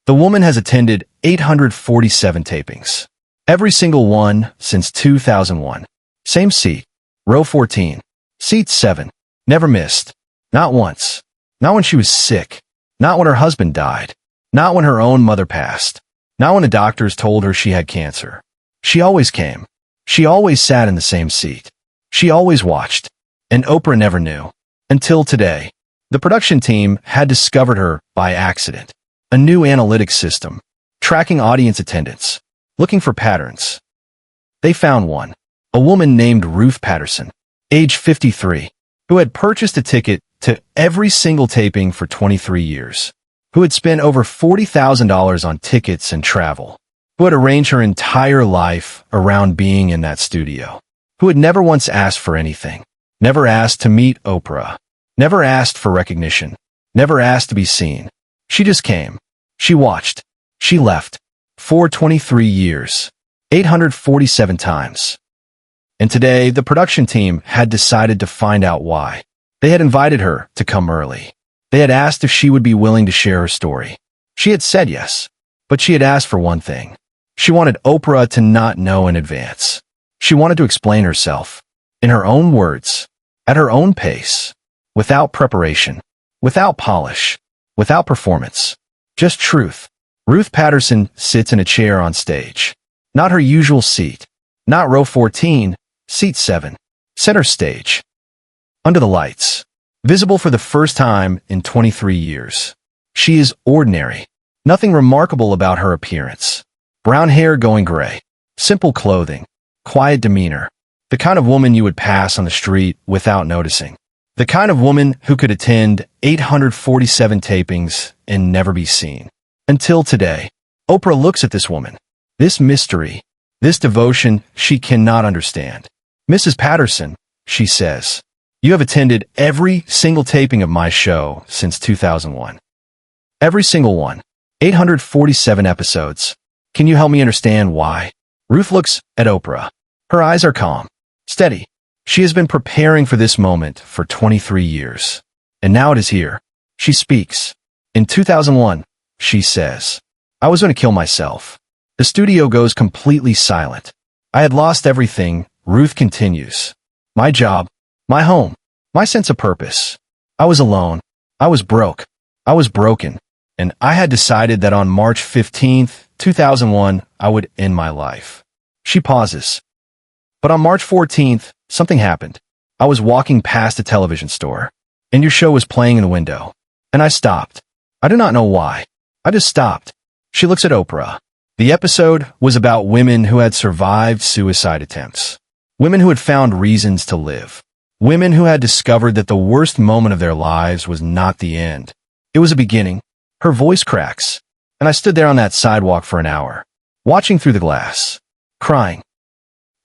The woman has attended 847 tapings. Every single one since 2001. Same seat. Row 14. Seat 7. Never missed. Not once. Not when she was sick. Not when her husband died. Not when her own mother passed. Not when the doctors told her she had cancer. She always came. She always sat in the same seat. She always watched. And Oprah never knew. Until today. The production team had discovered her by accident. A new analytics system. Tracking audience attendance. Looking for patterns. They found one. A woman named Ruth Patterson, age 53, who had purchased a ticket to every single taping for 23 years, who had spent over $40,000 on tickets and travel, who had arranged her entire life around being in that studio, who had never once asked for anything, never asked to meet Oprah, never asked for recognition, never asked to be seen. She just came. She watched. She left. For 23 years. 847 times. And today, the production team had decided to find out why. They had invited her to come early. They had asked if she would be willing to share her story. She had said yes, but she had asked for one thing. She wanted Oprah to not know in advance. She wanted to explain herself, in her own words, at her own pace, without preparation, without polish, without performance, just truth. Ruth Patterson sits in a chair on stage. Not her usual seat. Not row 14, seat 7. Center stage. Under the lights. Visible for the first time in 23 years. She is ordinary. Nothing remarkable about her appearance. Brown hair going gray. Simple clothing. Quiet demeanor. The kind of woman you would pass on the street without noticing. The kind of woman who could attend 847 tapings and never be seen. Until today, Oprah looks at this woman. This mystery, this devotion she cannot understand. Mrs. Patterson, she says, you have attended every single taping of my show since 2001. Every single one. 847 episodes. Can you help me understand why? Ruth looks at Oprah. Her eyes are calm, steady. She has been preparing for this moment for 23 years. And now it is here. She speaks. In 2001, she says, I was going to kill myself. The studio goes completely silent. I had lost everything, Ruth continues. My job, my home, my sense of purpose. I was alone. I was broke. I was broken. And I had decided that on March 15th, 2001, I would end my life. She pauses. But on March 14th, something happened. I was walking past a television store, and your show was playing in the window. And I stopped. I do not know why. I just stopped. She looks at Oprah. The episode was about women who had survived suicide attempts. Women who had found reasons to live. Women who had discovered that the worst moment of their lives was not the end. It was a beginning. Her voice cracks. And I stood there on that sidewalk for an hour, watching through the glass, crying.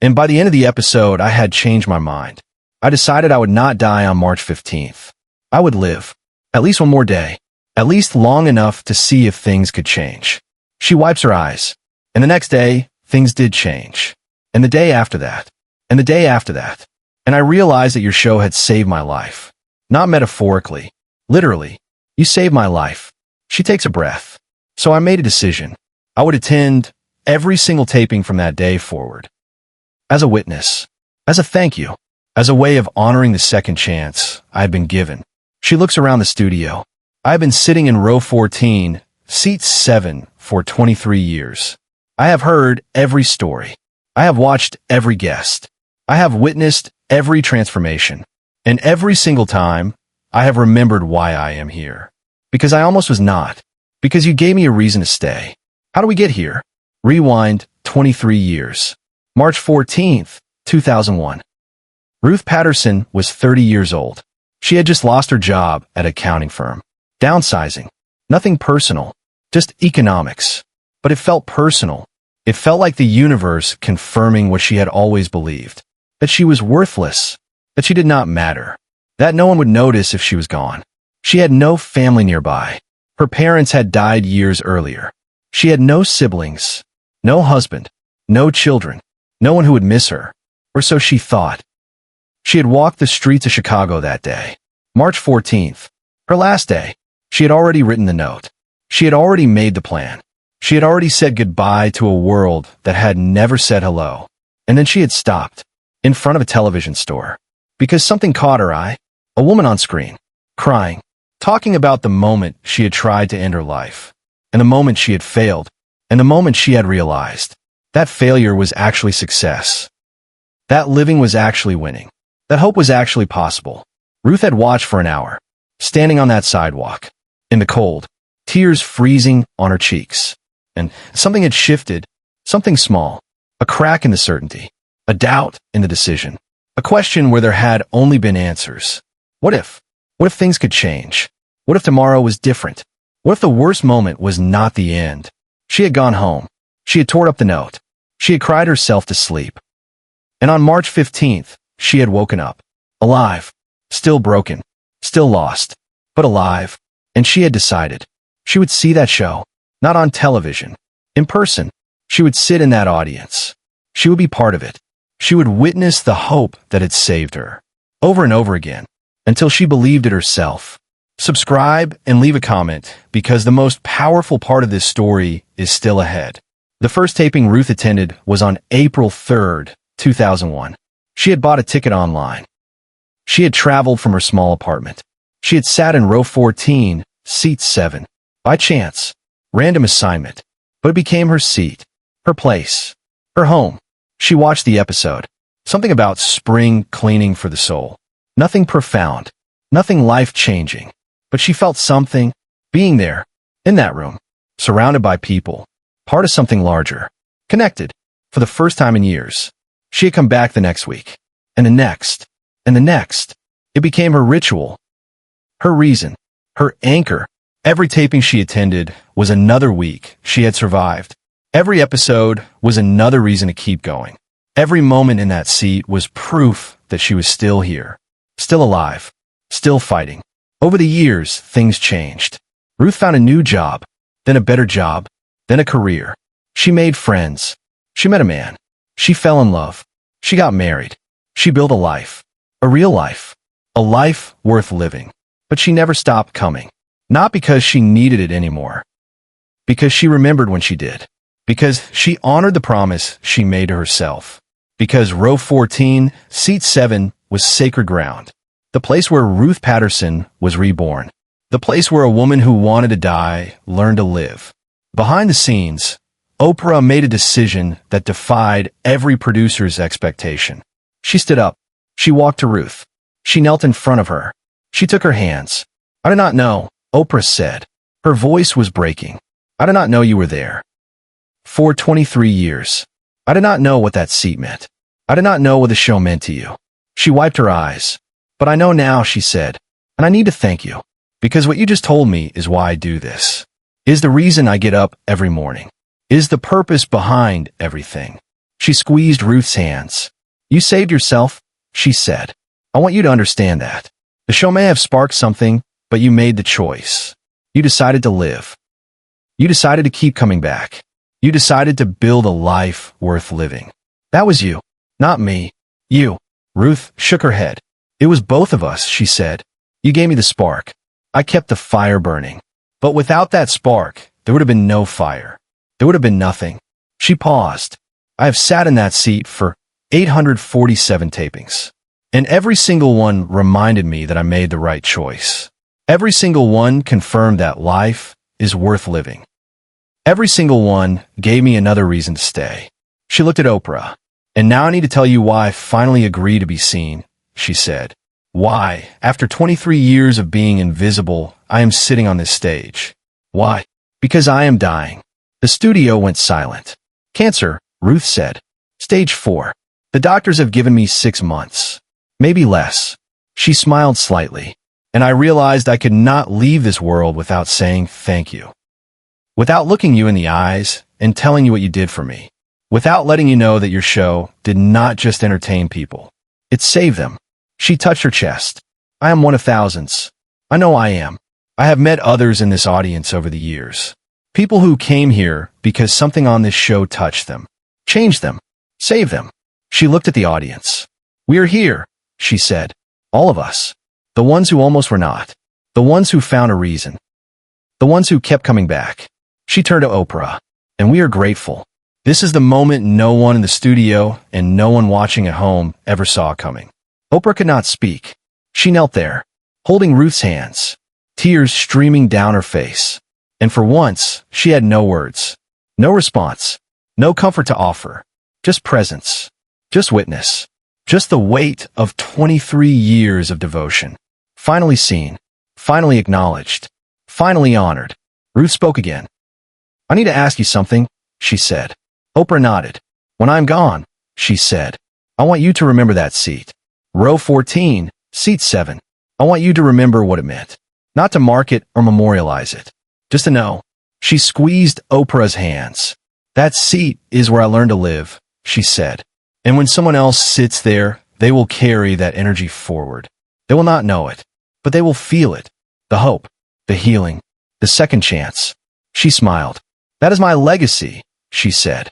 And by the end of the episode, I had changed my mind. I decided I would not die on March 15th. I would live. At least one more day. At least long enough to see if things could change. She wipes her eyes. And the next day, things did change. And the day after that. And the day after that. And I realized that your show had saved my life. Not metaphorically. Literally. You saved my life. She takes a breath. So I made a decision. I would attend every single taping from that day forward. As a witness. As a thank you. As a way of honoring the second chance I had been given. She looks around the studio. I have been sitting in row 14, seat 7, for 23 years. I have heard every story. I have watched every guest. I have witnessed every transformation. And every single time, I have remembered why I am here. Because I almost was not. Because you gave me a reason to stay. How do we get here? Rewind 23 years. March 14th, 2001. Ruth Patterson was 30 years old. She had just lost her job at an accounting firm. Downsizing. Nothing personal. Just economics. But it felt personal. It felt like the universe confirming what she had always believed. That she was worthless. That she did not matter. That no one would notice if she was gone. She had no family nearby. Her parents had died years earlier. She had no siblings. No husband. No children. No one who would miss her. Or so she thought. She had walked the streets of Chicago that day. March 14th. Her last day. She had already written the note. She had already made the plan. She had already said goodbye to a world that had never said hello. And then she had stopped in front of a television store because something caught her eye. A woman on screen, crying, talking about the moment she had tried to end her life, and the moment she had failed, and the moment she had realized that failure was actually success, that living was actually winning, that hope was actually possible. Ruth had watched for an hour, standing on that sidewalk, in the cold, tears freezing on her cheeks. And something had shifted, something small, a crack in the certainty, a doubt in the decision, a question where there had only been answers. What if? What if things could change? What if tomorrow was different? What if the worst moment was not the end? She had gone home. She had torn up the note. She had cried herself to sleep. And on March 15th, she had woken up, alive, still broken, still lost, but alive. And she had decided she would see that show, not on television, in person. She would sit in that audience. She would be part of it. She would witness the hope that had saved her, over and over again, until she believed it herself. Subscribe and leave a comment because the most powerful part of this story is still ahead. The first taping Ruth attended was on April 3rd, 2001. She had bought a ticket online. She had traveled from her small apartment. She had sat in row 14, seat 7. By chance, random assignment, but it became her seat, her place, her home. She watched the episode. Something about spring cleaning for the soul. Nothing profound, nothing life-changing, but she felt something, being there, in that room, surrounded by people, part of something larger, connected, for the first time in years. She had come back the next week, and the next, and the next. It became her ritual, her reason, her anchor. Every taping she attended was another week she had survived. Every episode was another reason to keep going. Every moment in that seat was proof that she was still here, still alive, still fighting. Over the years, things changed. Ruth found a new job, then a better job, then a career. She made friends. She met a man. She fell in love. She got married. She built a life, a real life, a life worth living. But she never stopped coming. Not because she needed it anymore. Because she remembered when she did. Because she honored the promise she made to herself. Because row 14, seat 7 was sacred ground. The place where Ruth Patterson was reborn. The place where a woman who wanted to die learned to live. Behind the scenes, Oprah made a decision that defied every producer's expectation. She stood up. She walked to Ruth. She knelt in front of her. She took her hands. "I did not know," Oprah said. Her voice was breaking. "I did not know you were there. For 23 years. I did not know what that seat meant. I did not know what the show meant to you." She wiped her eyes. "But I know now," she said, "and I need to thank you. Because what you just told me is why I do this. Is the reason I get up every morning. Is the purpose behind everything." She squeezed Ruth's hands. "You saved yourself," she said. "I want you to understand that. The show may have sparked something, but you made the choice. You decided to live. You decided to keep coming back. You decided to build a life worth living. That was you, not me. You." Ruth shook her head. "It was both of us," she said. "You gave me the spark. I kept the fire burning. But without that spark, there would have been no fire. There would have been nothing." She paused. "I have sat in that seat for 847 tapings. And every single one reminded me that I made the right choice. Every single one confirmed that life is worth living. Every single one gave me another reason to stay." She looked at Oprah. "And now I need to tell you why I finally agreed to be seen," she said. "Why, after 23 years of being invisible, I am sitting on this stage. Why? Because I am dying." The studio went silent. "Cancer," Ruth said. "Stage 4. The doctors have given me 6 months. Maybe less." She smiled slightly. "And I realized I could not leave this world without saying thank you. Without looking you in the eyes and telling you what you did for me. Without letting you know that your show did not just entertain people. It saved them." She touched her chest. "I am one of thousands. I know I am. I have met others in this audience over the years. People who came here because something on this show touched them, changed them, saved them." She looked at the audience. "We are here," she said. "All of us. The ones who almost were not. The ones who found a reason. The ones who kept coming back. She turned to Oprah. And we are grateful. This is the moment no one in the studio and no one watching at home ever saw coming. Oprah could not speak. She knelt there, holding Ruth's hands, tears streaming down her face. And for once, she had no words, no response, no comfort to offer, just presence, just witness, just the weight of 23 years of devotion. Finally seen, finally acknowledged, finally honored. Ruth spoke again. "I need to ask you something," she said. Oprah nodded. "When I'm gone," she said, "I want you to remember that seat. Row 14, seat 7. I want you to remember what it meant. Not to mark it or memorialize it. Just to know." She squeezed Oprah's hands. "That seat is where I learned to live," she said. "And when someone else sits there, they will carry that energy forward. They will not know it, but they will feel it. The hope, the healing, the second chance." She smiled. "That is my legacy," she said.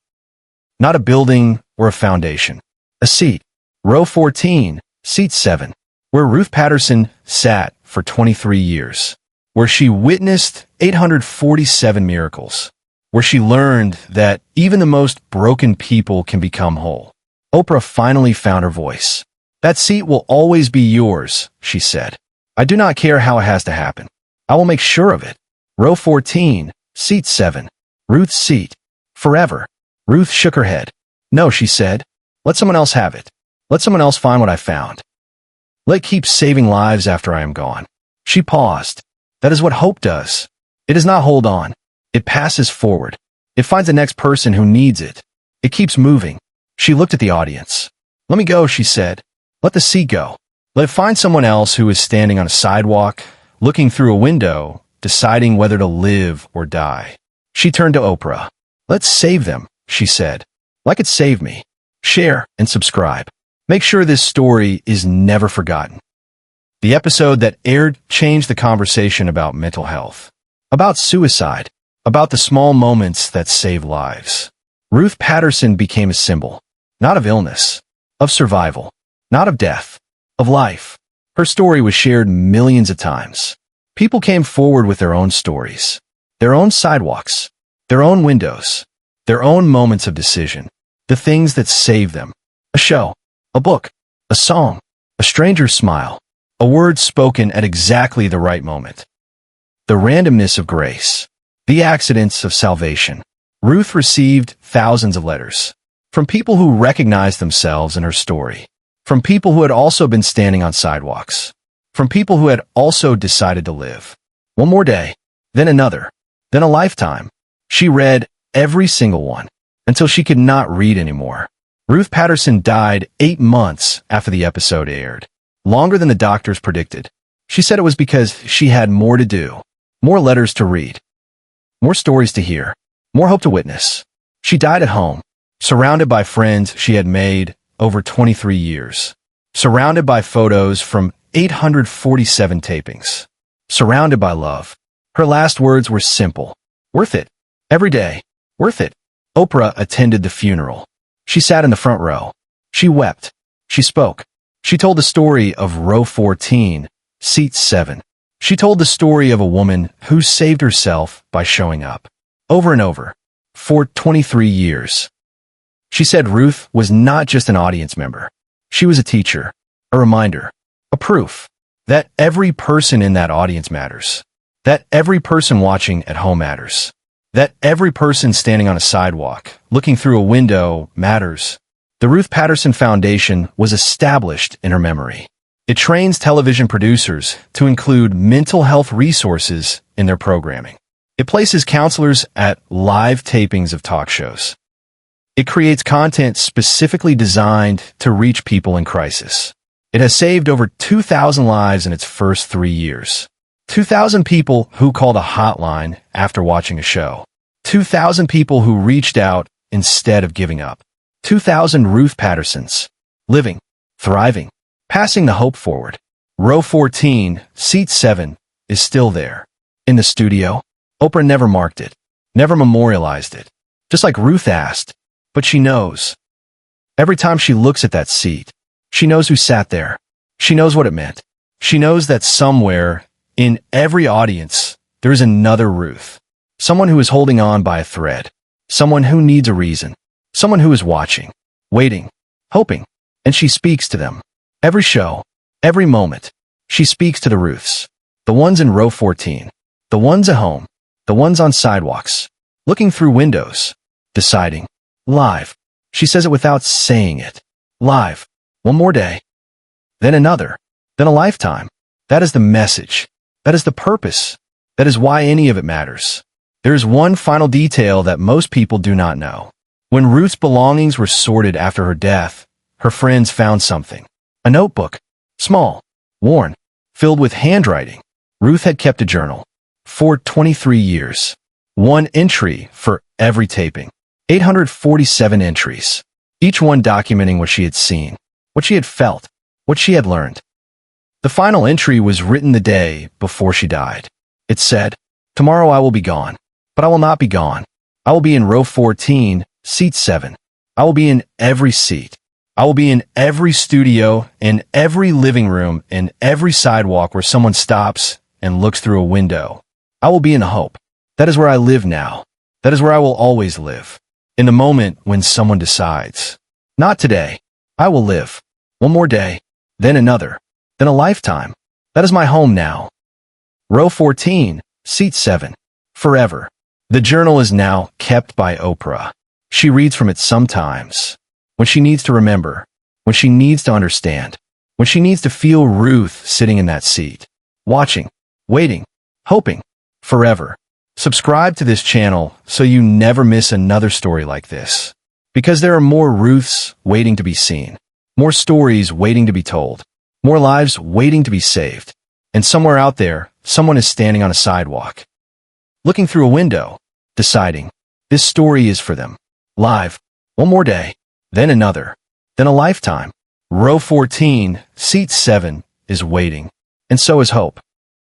"Not a building or a foundation. A seat. Row 14, seat 7, where Ruth Patterson sat for 23 years. Where she witnessed 847 miracles. Where she learned that even the most broken people can become whole." Oprah finally found her voice. "That seat will always be yours," she said. "I do not care how it has to happen. I will make sure of it. Row 14, seat 7. Ruth's seat. Forever." Ruth shook her head. "No," she said. "Let someone else have it. Let someone else find what I found. Let it keep saving lives after I am gone." She paused. "That is what hope does. It does not hold on. It passes forward. It finds the next person who needs it. It keeps moving." She looked at the audience. "Let me go," she said. "Let the seat go. Let it find someone else who is standing on a sidewalk, looking through a window, deciding whether to live or die." She turned to Oprah. "Let's save them," she said. "Like it saved me. Share and subscribe. Make sure this story is never forgotten." The episode that aired changed the conversation about mental health, about suicide, about the small moments that save lives. Ruth Patterson became a symbol, not of illness, of survival, not of death, of life. Her story was shared millions of times. People came forward with their own stories, their own sidewalks, their own windows, their own moments of decision, the things that saved them. A show, a book, a song, a stranger's smile, a word spoken at exactly the right moment. The randomness of grace, the accidents of salvation. Ruth received thousands of letters from people who recognized themselves in her story, from people who had also been standing on sidewalks, from people who had also decided to live. One more day, then another, then a lifetime. She read every single one until she could not read anymore. Ruth Patterson died 8 months after the episode aired, longer than the doctors predicted. She said it was because she had more to do, more letters to read, more stories to hear, more hope to witness. She died at home, surrounded by friends she had made over 23 years, surrounded by photos from 847 tapings, surrounded by love. Her last words were simple. "Worth it. Every day. Worth it." Oprah attended the funeral. She sat in the front row. She wept. She spoke. She told the story of row 14, seat 7. She told the story of a woman who saved herself by showing up, over and over, for 23 years. She said Ruth was not just an audience member. She was a teacher, a reminder, a proof that every person in that audience matters, that every person watching at home matters, that every person standing on a sidewalk, looking through a window, matters. The Ruth Patterson Foundation was established in her memory. It trains television producers to include mental health resources in their programming. It places counselors at live tapings of talk shows. It creates content specifically designed to reach people in crisis. It has saved over 2,000 lives in its first 3 years. 2,000 people who called a hotline after watching a show. 2,000 people who reached out instead of giving up. 2,000 Ruth Pattersons, living, thriving, passing the hope forward. Row 14, seat 7, is still there. In the studio, Oprah never marked it, never memorialized it, just like Ruth asked, but she knows. Every time she looks at that seat, she knows who sat there. She knows what it meant. She knows that somewhere, in every audience, there is another Ruth. Someone who is holding on by a thread. Someone who needs a reason. Someone who is watching, waiting, hoping, and she speaks to them. Every show, every moment, she speaks to the Ruths. The ones in row 14. The ones at home. The ones on sidewalks. Looking through windows. Deciding. Live. She says it without saying it. Live. One more day. Then another. Then a lifetime. That is the message. That is the purpose. That is why any of it matters. There is one final detail that most people do not know. When Ruth's belongings were sorted after her death, her friends found something. A notebook. Small. Worn. Filled with handwriting. Ruth had kept a journal. For 23 years. One entry for every taping. 847 entries. Each one documenting what she had seen, what she had felt, what she had learned. The final entry was written the day before she died. It said, "Tomorrow I will be gone, but I will not be gone. I will be in row 14, seat 7. I will be in every seat. I will be in every studio, in every living room, in every sidewalk where someone stops and looks through a window. I will be in hope. That is where I live now. That is where I will always live. In the moment when someone decides. Not today. I will live. One more day. Then another. Then a lifetime. That is my home now. Row 14, seat 7. Forever. The journal is now kept by Oprah. She reads from it sometimes. When she needs to remember. When she needs to understand. When she needs to feel Ruth sitting in that seat. Watching. Waiting. Hoping. Forever. Subscribe to this channel so you never miss another story like this. Because there are more Ruths waiting to be seen. More stories waiting to be told. More lives waiting to be saved. And somewhere out there, someone is standing on a sidewalk. Looking through a window. Deciding. This story is for them. Live. One more day. Then another. Then a lifetime. Row 14, seat 7 is waiting. And so is hope.